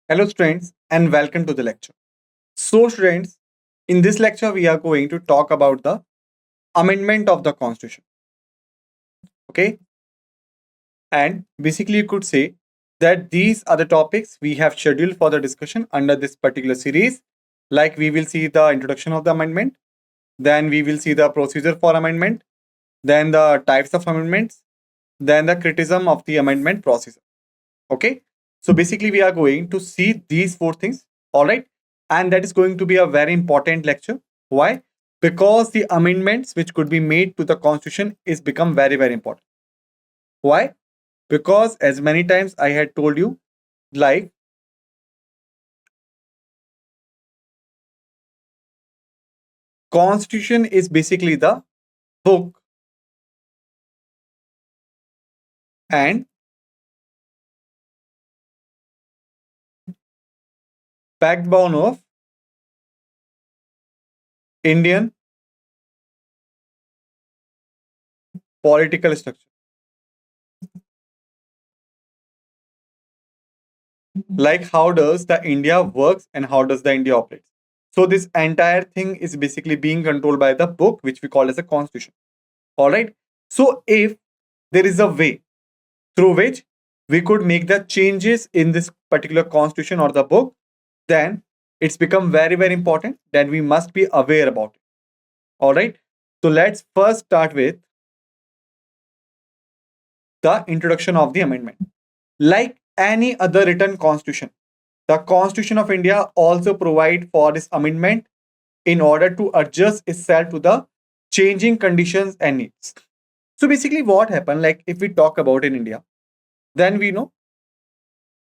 Hello students and welcome to the lecture. So students, in this lecture we are going to talk about the amendment of the constitution. Okay? And basically you could say that these are the topics we have scheduled for the discussion under this particular series. Like we will see the introduction of the amendment, then we will see the procedure for amendment, then the types of amendments, then the criticism of the amendment process. Okay, so basically we are going to see these four things. All right, and that is going to be a very important lecture. Why? Because the amendments which could be made to the constitution is become very important. Why? Because as many times I had told you, like constitution is basically the book and backbone of Indian political structure. Like how does the India works and how does the India operates. So this entire thing is basically being controlled by the book which we call as a constitution. All right. So if there is a way through which we could make the changes in this particular constitution or the book, then it's become very important that we must be aware about it. All right. So let's first start with the introduction of the amendment. Like any other written constitution, the Constitution of India also provide for this amendment in order to adjust itself to the changing conditions and needs. So basically what happened, like if we talk about in India, then we know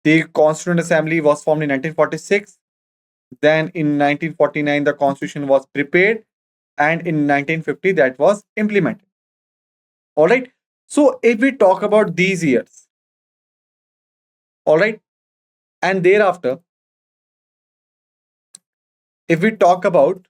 the Constituent Assembly was formed in 1946. Then in 1949, the Constitution was prepared, and in 1950, that was implemented. All right. So if we talk about these years, all right, and thereafter, if we talk about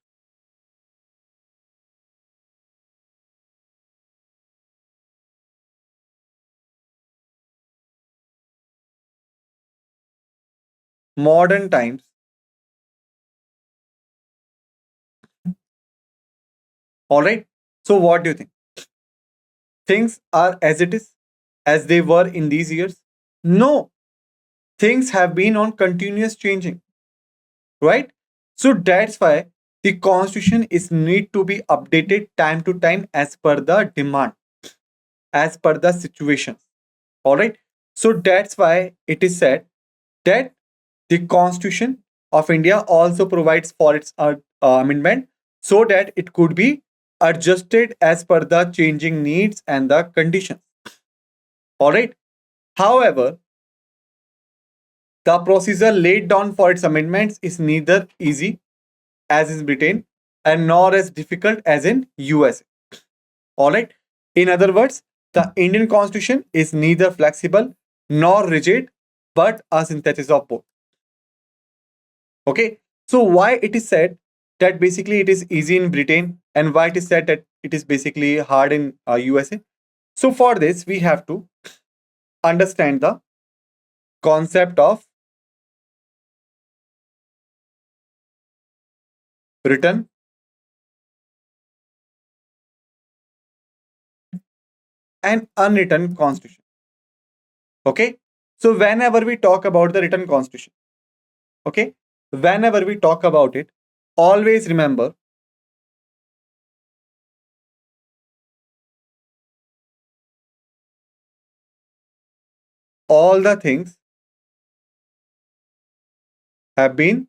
modern times, all right. So what do you think? Things are as it is, as they were in these years? No, things have been on continuous changing, right? So that's why the constitution is need to be updated time to time as per the demand, as per the situation. All right. So that's why it is said that the constitution of India also provides for its amendment so that it could be adjusted as per the changing needs and the conditions. All right. However, the procedure laid down for its amendments is neither easy as in Britain and nor as difficult as in USA. All right. In other words, the Indian constitution is neither flexible nor rigid, but a synthesis of both. Okay. So why it is said that basically it is easy in Britain and why it is said that it is basically hard in USA? So for this, we have to understand the concept of written and unwritten constitution. Okay. So whenever we talk about the written constitution, okay, whenever we talk about it, always remember all the things have been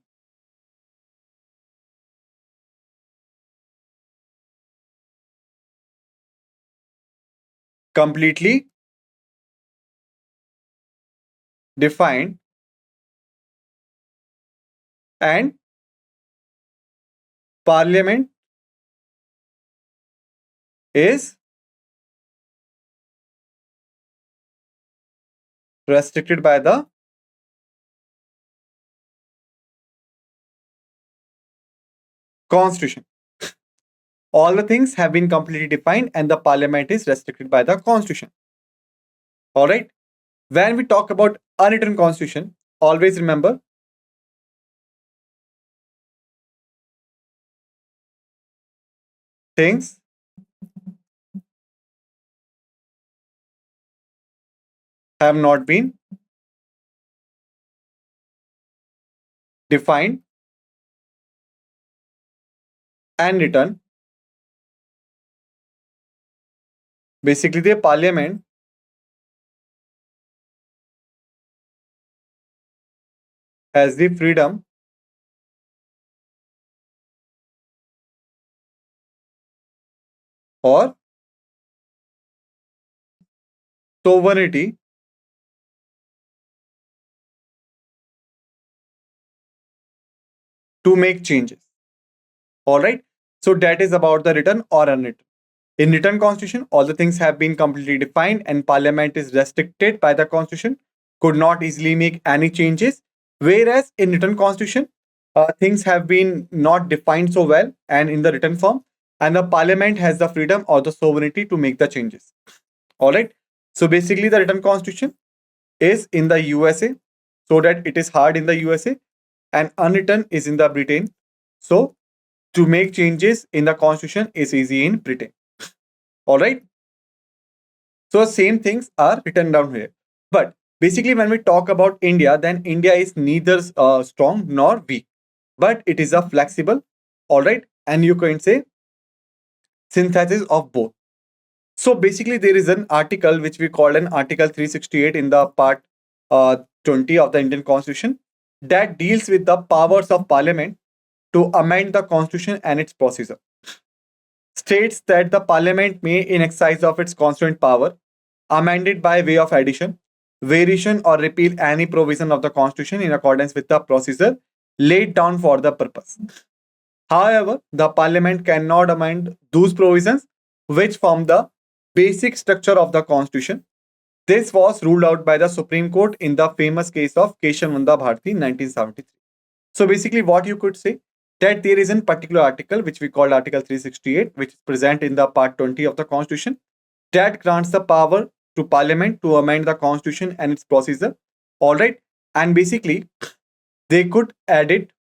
completely defined and parliament is restricted by the constitution. All the things have been completely defined and the parliament is restricted by the constitution. All right. When we talk about unwritten constitution, always remember things have not been defined and written. Basically, the parliament has the freedom or sovereignty to make changes. All right. So that is about the written or unwritten. In written constitution, all the things have been completely defined and parliament is restricted by the constitution, could not easily make any changes. Whereas in written constitution, things have been not defined so well and in the written form, and the parliament has the freedom or the sovereignty to make the changes. All right. So basically, the written constitution is in the USA, so that it is hard in the USA, and unwritten is in the Britain. So to make changes in the constitution is easy in Britain. All right. So same things are written down here. But basically, when we talk about India, then India is neither strong nor weak, but it is a flexible. All right. And you can say synthesis of both. So basically, there is an article which we call an Article 368 in the part 20 of the Indian Constitution that deals with the powers of Parliament to amend the Constitution and its procedure. States that the Parliament may, in exercise of its constituent power, amend it by way of addition, variation, or repeal any provision of the Constitution in accordance with the procedure laid down for the purpose. However, the Parliament cannot amend those provisions which form the basic structure of the Constitution. This was ruled out by the Supreme Court in the famous case of Keshavnanda Bharati in 1973. So basically, what you could say that there is a particular article which we call Article 368, which is present in the Part 20 of the Constitution, that grants the power to Parliament to amend the Constitution and its procedure. All right, and basically, they could edit,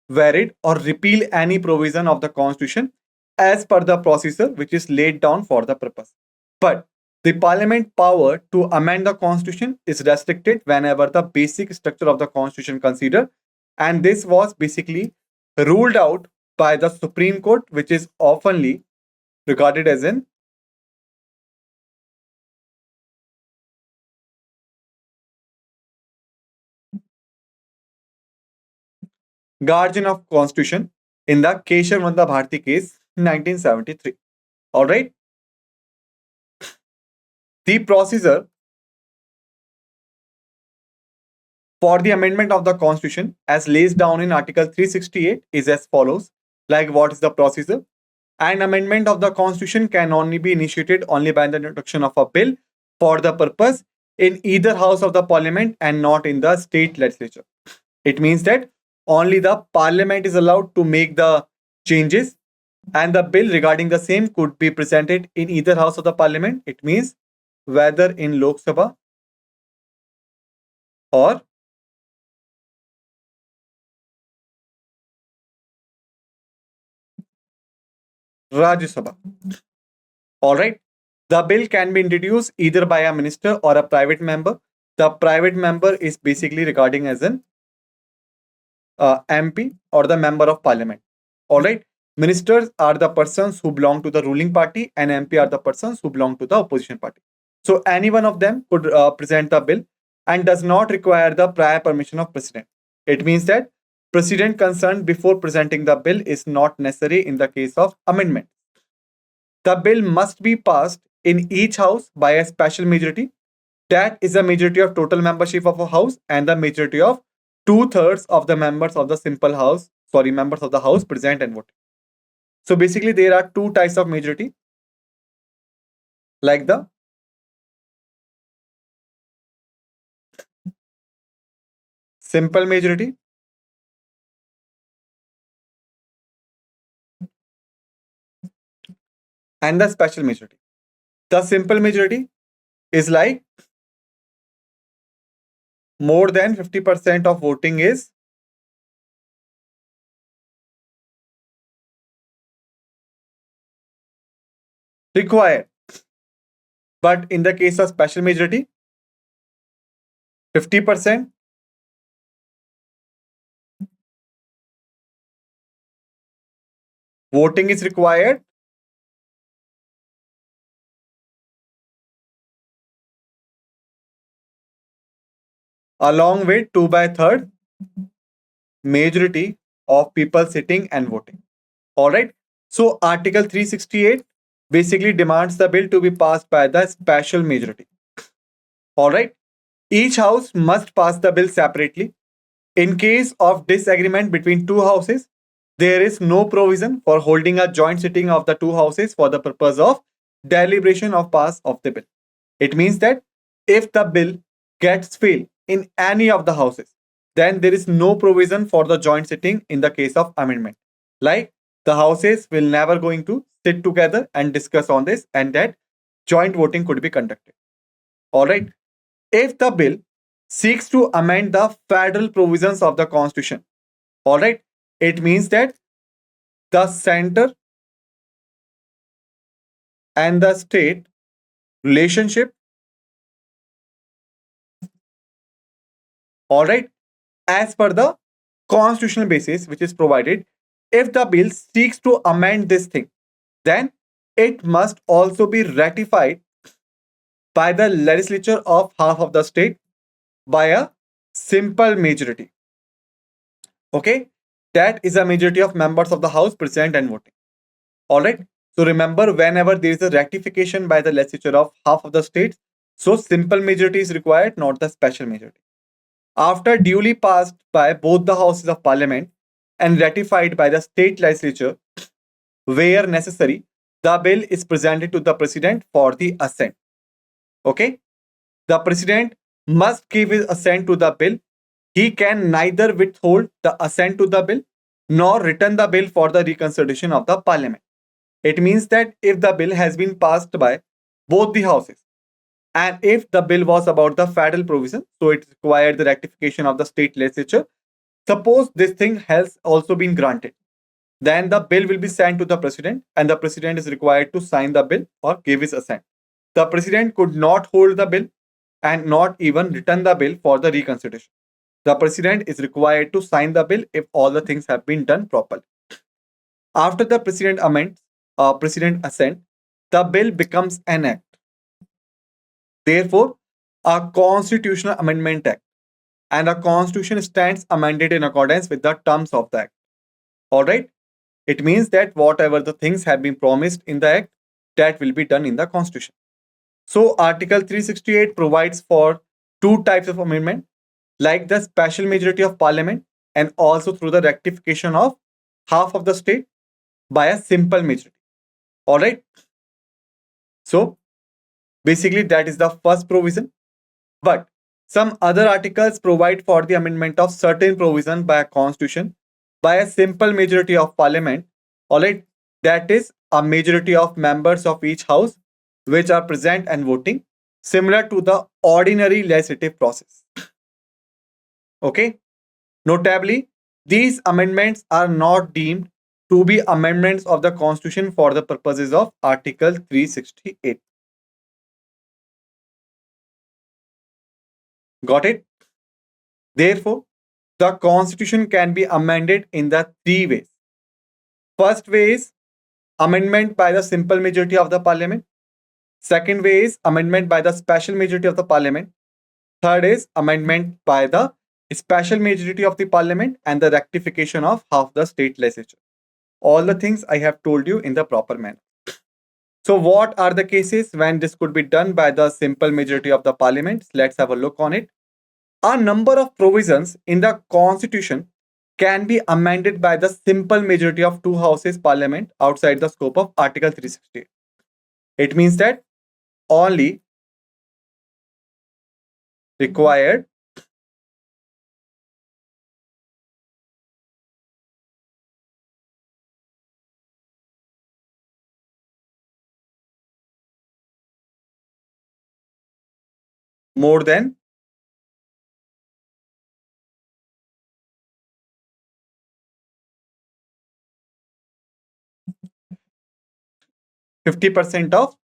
vary, or repeal any provision of the Constitution as per the procedure which is laid down for the purpose. But the Parliament power to amend the Constitution is restricted whenever the basic structure of the Constitution considered, and this was basically ruled out by the Supreme Court, which is oftenly regarded as an guardian of Constitution in the Keshavnanda Bharati case in 1973. All right, the procedure for the amendment of the Constitution, as laid down in Article 368, is as follows. Like, what is the procedure? An amendment of the Constitution can only be initiated only by the introduction of a bill for the purpose in either house of the parliament and not in the state legislature. It means that only the parliament is allowed to make the changes, and the bill regarding the same could be presented in either house of the parliament. It means whether in Lok Sabha or Rajya Sabha. All right. The bill can be introduced either by a minister or a private member. The private member is basically regarding as an MP or the member of parliament. All right. Ministers are the persons who belong to the ruling party, and MP are the persons who belong to the opposition party. So any one of them could present the bill and does not require the prior permission of president. It means that president concerned before presenting the bill is not necessary in the case of amendment. The bill must be passed in each house by a special majority. That is a majority of total membership of a house and the majority of two-thirds of the members of the simple house, members of the house present and voting. So basically, there are two types of majority, like the simple majority and the special majority. The simple majority is like more than 50% of voting is required. But in the case of special majority, 50%, voting is required. Along with 2 by third majority of people sitting and voting. All right. So Article 368 basically demands the bill to be passed by the special majority. All right. Each house must pass the bill separately. In case of disagreement between two houses, there is no provision for holding a joint sitting of the two houses for the purpose of deliberation of pass of the bill. It means that if the bill gets failed in any of the houses, then there is no provision for the joint sitting in the case of amendment. Like the houses will never going to sit together and discuss on this, and that joint voting could be conducted. All right. If the bill seeks to amend the federal provisions of the constitution, all right, it means that the center and the state relationship, all right, as per the constitutional basis which is provided, if the bill seeks to amend this thing, then it must also be ratified by the legislature of half of the state by a simple majority. Okay, that is a majority of members of the house present and voting. All right. So remember, whenever there is a ratification by the legislature of half of the states, so simple majority is required, not the special majority. After duly passed by both the houses of parliament and ratified by the state legislature, where necessary, the bill is presented to the president for the assent. Okay. The president must give his assent to the bill. He can neither withhold the assent to the bill nor return the bill for the reconsideration of the parliament. It means that if the bill has been passed by both the houses and if the bill was about the federal provision, so it required the rectification of the state legislature. Suppose this thing has also been granted, then the bill will be sent to the president and the president is required to sign the bill or give his assent. The president could not hold the bill and not even return the bill for the reconsideration. The president is required to sign the bill if all the things have been done properly. After the president amends, president assent, the bill becomes an act. Therefore, a constitutional amendment act and a constitution stands amended in accordance with the terms of the act. All right. It means that whatever the things have been promised in the act, that will be done in the constitution. So Article 368 provides for two types of amendment, like the special majority of parliament and also through the rectification of half of the state by a simple majority. All right. So basically, that is the first provision. But some other articles provide for the amendment of certain provision by a constitution by a simple majority of parliament. All right. That is a majority of members of each house which are present and voting, similar to the ordinary legislative process. Okay. Notably, these amendments are not deemed to be amendments of the constitution for the purposes of Article 368. Got it? Therefore, the constitution can be amended in the three ways. First way is amendment by the simple majority of the parliament. Second way is amendment by the special majority of the parliament. Third is amendment by the special majority of the parliament and the rectification of half the state legislature. All the things I have told you in the proper manner. So, what are the cases when this could be done by the simple majority of the parliament? Let's have a look on it. A number of provisions in the constitution can be amended by the simple majority of two houses parliament outside the scope of Article 368. It means that only required more than 50% of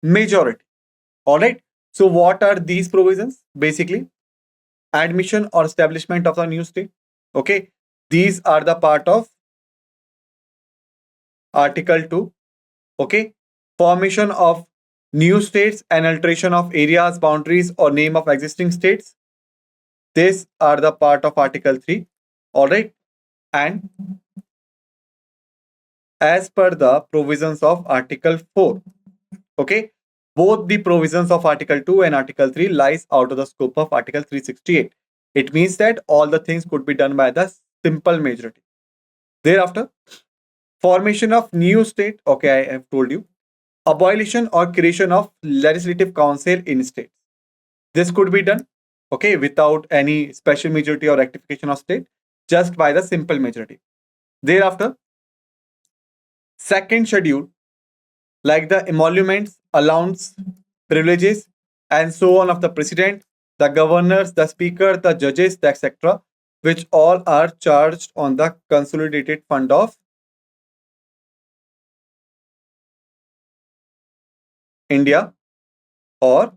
majority. All right. So what are these provisions? Basically, admission or establishment of a new state. Okay. These are the part of Article 2. Okay. Formation of new states and alteration of areas, boundaries, or name of existing states. These are the part of Article 3. All right. And as per the provisions of Article 4. Okay. Both the provisions of Article 2 and Article 3 lies out of the scope of Article 368. It means that all the things could be done by the simple majority. Thereafter, formation of new state. Okay, I have told you. Abolition or creation of legislative council in states. This could be done, okay, without any special majority or rectification of state, just by the simple majority. Thereafter, second schedule, like the emoluments, allowance, privileges, and so on of the president, the governors, the speaker, the judges, etc., which all are charged on the consolidated fund of India or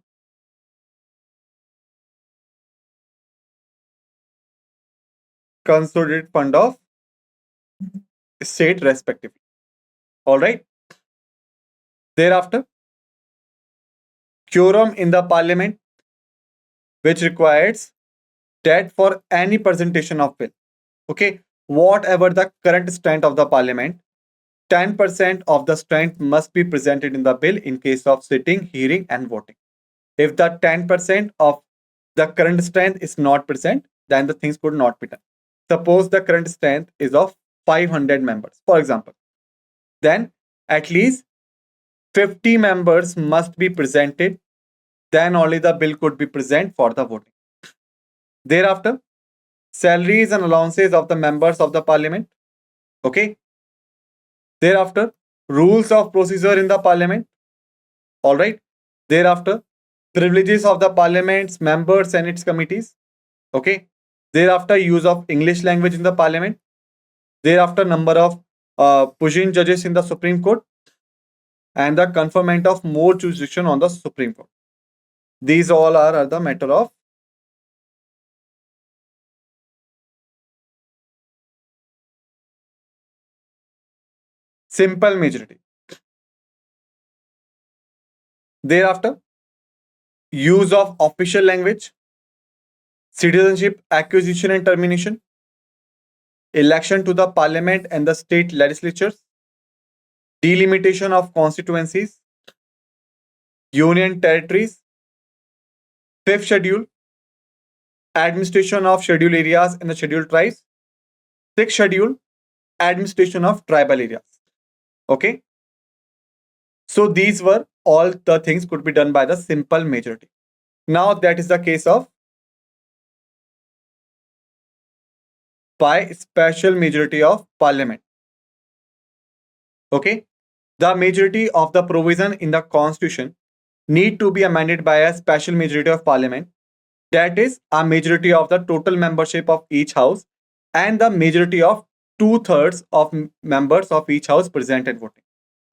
consolidated fund of state respectively. All right. Thereafter, quorum in the parliament, which requires that for any presentation of bill, okay, whatever the current strength of the parliament, 10% of the strength must be presented in the bill in case of sitting, hearing, and voting. If the 10% of the current strength is not present, then the things could not be done. Suppose the current strength is of 500 members, for example, then at least 50 members must be presented, then only the bill could be present for the voting. Thereafter, salaries and allowances of the members of the parliament. Okay. Thereafter, rules of procedure in the parliament. All right. Thereafter, privileges of the parliament's members and its committees. Okay. Thereafter, use of English language in the parliament. Thereafter, number of pushing judges in the Supreme Court and the conferment of more jurisdiction on the Supreme Court. These all are the matter of simple majority. Thereafter, use of official language, citizenship acquisition and termination, election to the parliament and the state legislatures, delimitation of constituencies, union territories, fifth schedule, administration of scheduled areas and the scheduled tribes, sixth schedule, administration of tribal areas. Okay. So these were all the things could be done by the simple majority. Now that is the case of by special majority of parliament. Okay. The majority of the provision in the constitution need to be amended by a special majority of parliament, that is a majority of the total membership of each house and the majority of 2/3 of members of each house present and voting.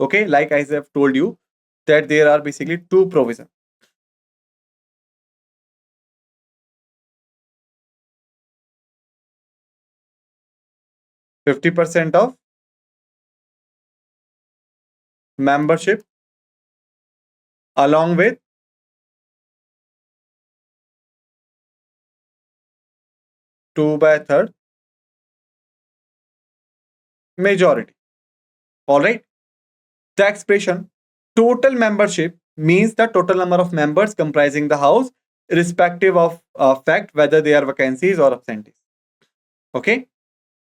Okay, like I have told you that there are basically two provisions. %50 of membership along with 2/3 majority. All right. The expression total membership means the total number of members comprising the house, irrespective of fact whether they are vacancies or absentees. Okay.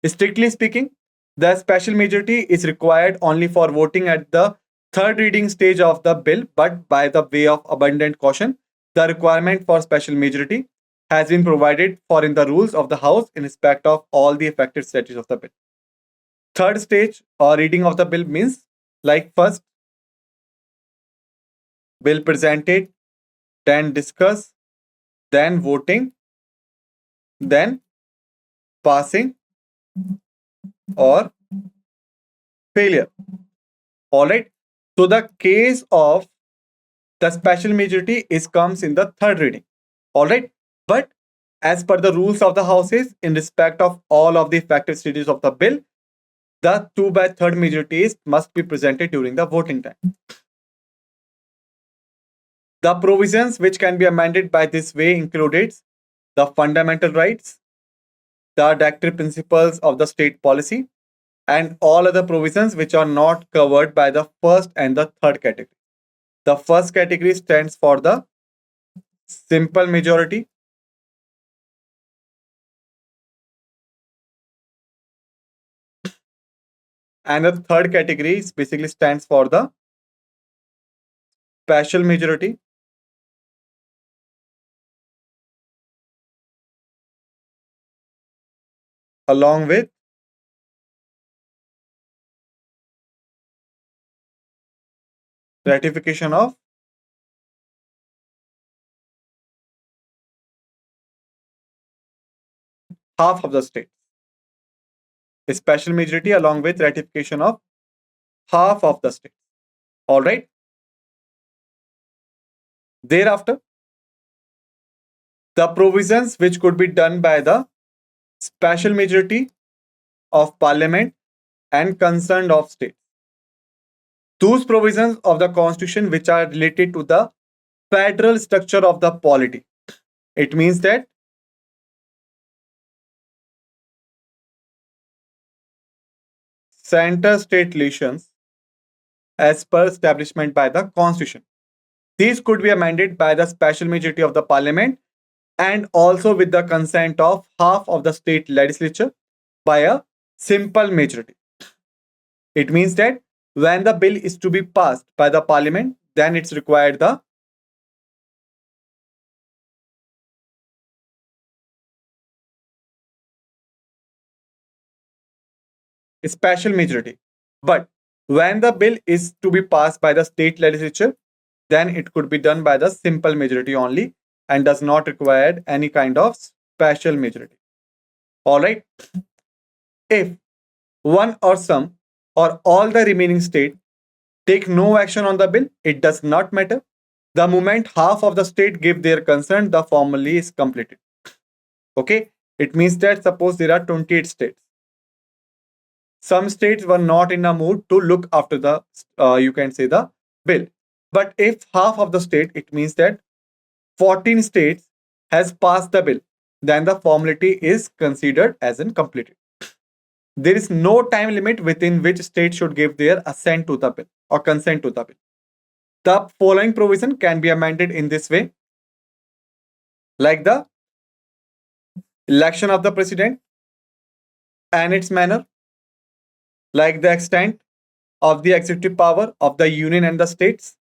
Strictly speaking, the special majority is required only for voting at the third reading stage of the bill, but by the way of abundant caution, the requirement for special majority has been provided for in the rules of the House in respect of all the affected statutes of the bill. Third stage or reading of the bill means like first bill presented, then discuss, then voting, then passing or failure. All right. So the case of the special majority is comes in the third reading. All right. But as per the rules of the houses, in respect of all of the effective stages of the bill, the 2 by 3rd majorities must be presented during the voting time. The provisions which can be amended by this way included the fundamental rights, the directive principles of the state policy, and all other provisions which are not covered by the first and the third category. The first category stands for the simple majority, and the third category is basically stands for the special majority, along with ratification of half of the state. A special majority along with ratification of half of the state. All right. Thereafter, the provisions which could be done by the special majority of parliament and concerned of states. Those provisions of the constitution which are related to the federal structure of the polity. It means that center state relations as per establishment by the constitution. These could be amended by the special majority of the parliament and also with the consent of half of the state legislature by a simple majority. It means that when the bill is to be passed by the parliament, then it's required the special majority. But when the bill is to be passed by the state legislature, then it could be done by the simple majority only and does not require any kind of special majority. All right. If one or some or all the remaining state take no action on the bill, it does not matter. The moment half of the state give their consent, the formally is completed. Okay. It means that suppose there are 28 states. Some states were not in a mood to look after the, you can say the bill. But if half of the state, it means that 14 states has passed the bill, then the formality is considered as completed. There is no time limit within which state should give their assent to the bill or consent to the bill. The following provision can be amended in this way, like the election of the president and its manner, like the extent of the executive power of the union and the states.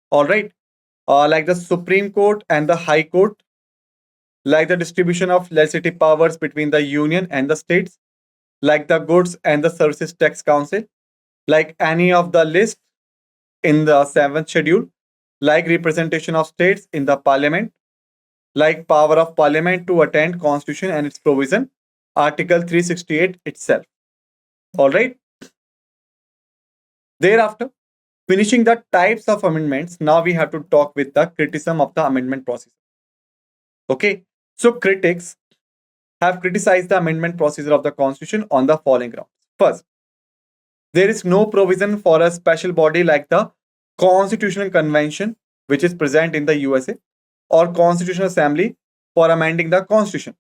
All right, like the Supreme Court and the High Court, like the distribution of legislative powers between the union and the states, like the Goods and the Services Tax Council, like any of the list in the 7th schedule, like representation of states in the parliament, like power of parliament to attend constitution and its provision, Article 368 itself. All right. Thereafter, finishing the types of amendments, now we have to talk with the criticism of the amendment process. Okay. So critics have criticized the amendment procedure of the constitution on the following grounds. First, there is no provision for a special body like the Constitutional Convention, which is present in the USA, or Constitutional Assembly for amending the Constitution.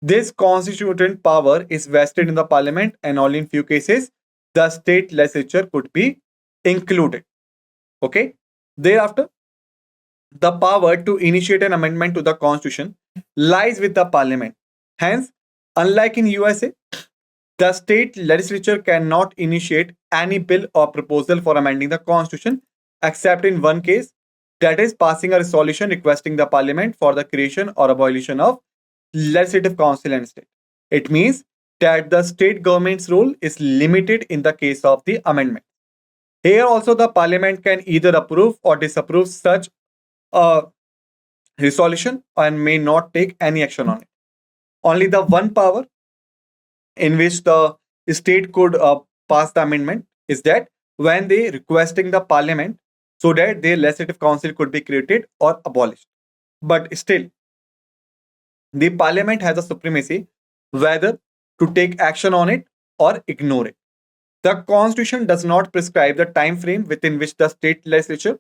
This constituent power is vested in the Parliament, and only in few cases the state legislature could be included. Okay. Thereafter, the power to initiate an amendment to the Constitution lies with the Parliament. Hence, unlike in USA, the state legislature cannot initiate any bill or proposal for amending the Constitution except in one case, that is, passing a resolution requesting the Parliament for the creation or abolition of legislative council and state. It means that the state government's role is limited in the case of the amendment. Here also the Parliament can either approve or disapprove such a resolution and may not take any action on it. Only the one power in which the state could pass the amendment is that when they requesting the parliament so that their legislative council could be created or abolished. But still, the parliament has a supremacy whether to take action on it or ignore it. The constitution does not prescribe the time frame within which the state legislature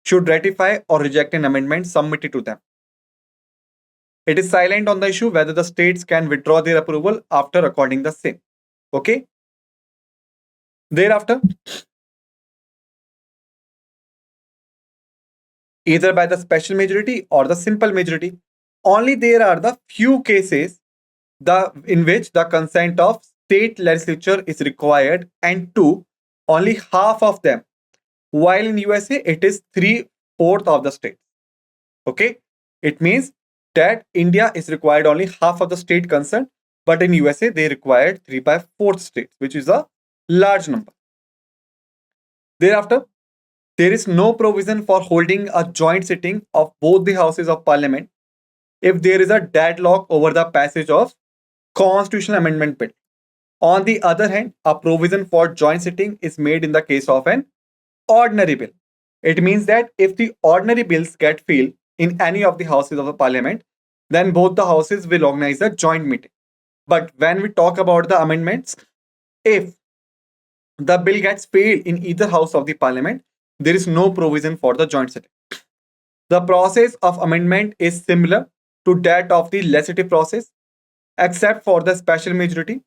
should ratify or reject an amendment submitted to them. It is silent on the issue whether the states can withdraw their approval after according the same. Okay. Thereafter, either by the special majority or the simple majority, only there are the few cases in which the consent of state legislature is required, and two, only half of them. While in USA, it is 3/4 of the states. Okay, it means that India is required only half of the state consent, but in USA they required 3/4 states, which is a large number. Thereafter, there is no provision for holding a joint sitting of both the houses of parliament if there is a deadlock over the passage of constitutional amendment bill. On the other hand, a provision for joint sitting is made in the case of an ordinary bill. It means that if the ordinary bills get failed in any of the houses of the parliament, then both the houses will organize a joint meeting. But when we talk about the amendments, if the bill gets failed in either house of the parliament, there is no provision for the joint sitting. The process of amendment is similar to that of the legislative process, except for the special majority.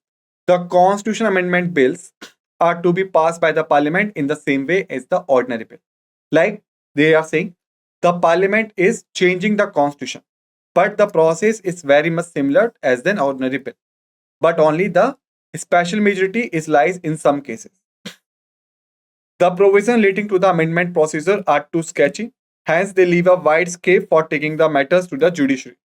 The constitutional amendment bills are to be passed by the parliament in the same way as the ordinary bill. Like they are saying, the parliament is changing the constitution, but the process is very much similar as an ordinary bill. But only the special majority is lies in some cases. The provision relating to the amendment procedure are too sketchy, hence they leave a wide scape for taking the matters to the judiciary.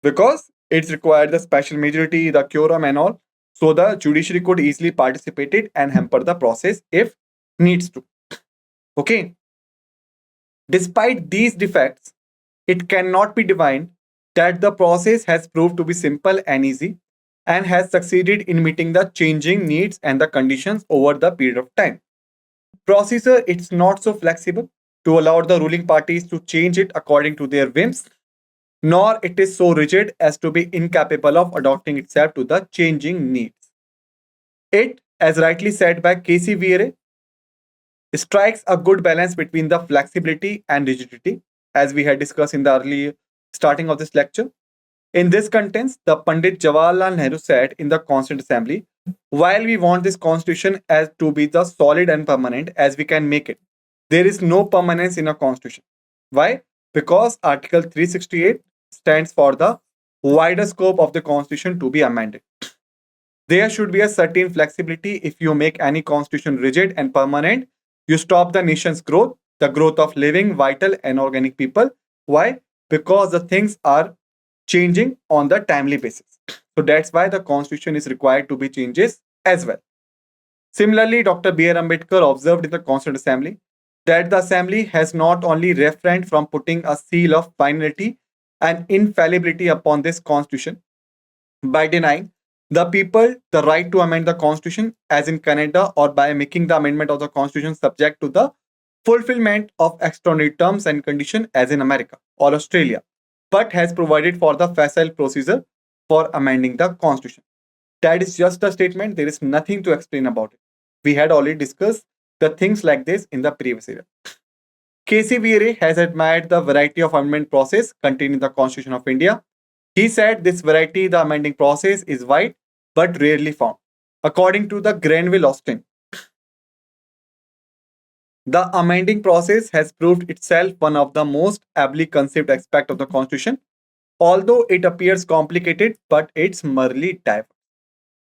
Because it's required the special majority, the quorum and all, so the judiciary could easily participate it and hamper the process if needs to. Okay. Despite these defects, it cannot be denied that the process has proved to be simple and easy and has succeeded in meeting the changing needs and the conditions over the period of time. Procedure it's not so flexible to allow the ruling parties to change it according to their whims, nor it is so rigid as to be incapable of adapting itself to the changing needs. It, as rightly said by Casey Vieira, strikes a good balance between the flexibility and rigidity, as we had discussed in the early starting of this lecture. In this context, the Pandit Jawaharlal Nehru said in the Constituent Assembly, while we want this constitution as to be the solid and permanent as we can make it, there is no permanence in a constitution. Why? Because Article 368 stands for the wider scope of the constitution to be amended. There should be a certain flexibility. If you make any constitution rigid and permanent, you stop the nation's growth, the growth of living, vital, and organic people. Why? Because the things are changing on the timely basis. So that's why the constitution is required to be changes as well. Similarly, Dr. B.R. Ambedkar observed in the Constituent Assembly that the Assembly has not only refrained from putting a seal of finality and infallibility upon this constitution by denying the people the right to amend the constitution as in Canada, or by making the amendment of the constitution subject to the fulfillment of extraordinary terms and conditions as in America or Australia, but has provided for the facile procedure for amending the constitution. That is just a statement. There is nothing to explain about it. We had already discussed the things like this in the previous era. Casey Vieira has admired the variety of amendment process contained in the Constitution of India. He said this variety, the amending process, is wide but rarely found. According to the Granville Austin, the amending process has proved itself one of the most ably conceived aspects of the Constitution, although it appears complicated, but it's merely diverse.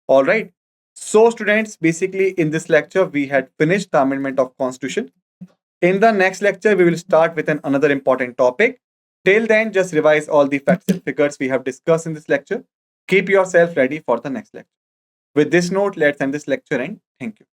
All right. So, students, basically in this lecture, we had finished the amendment of Constitution. In the next lecture, we will start with another important topic. Till then, just revise all the facts and figures we have discussed in this lecture. Keep yourself ready for the next lecture. With this note, let's end this lecture and thank you.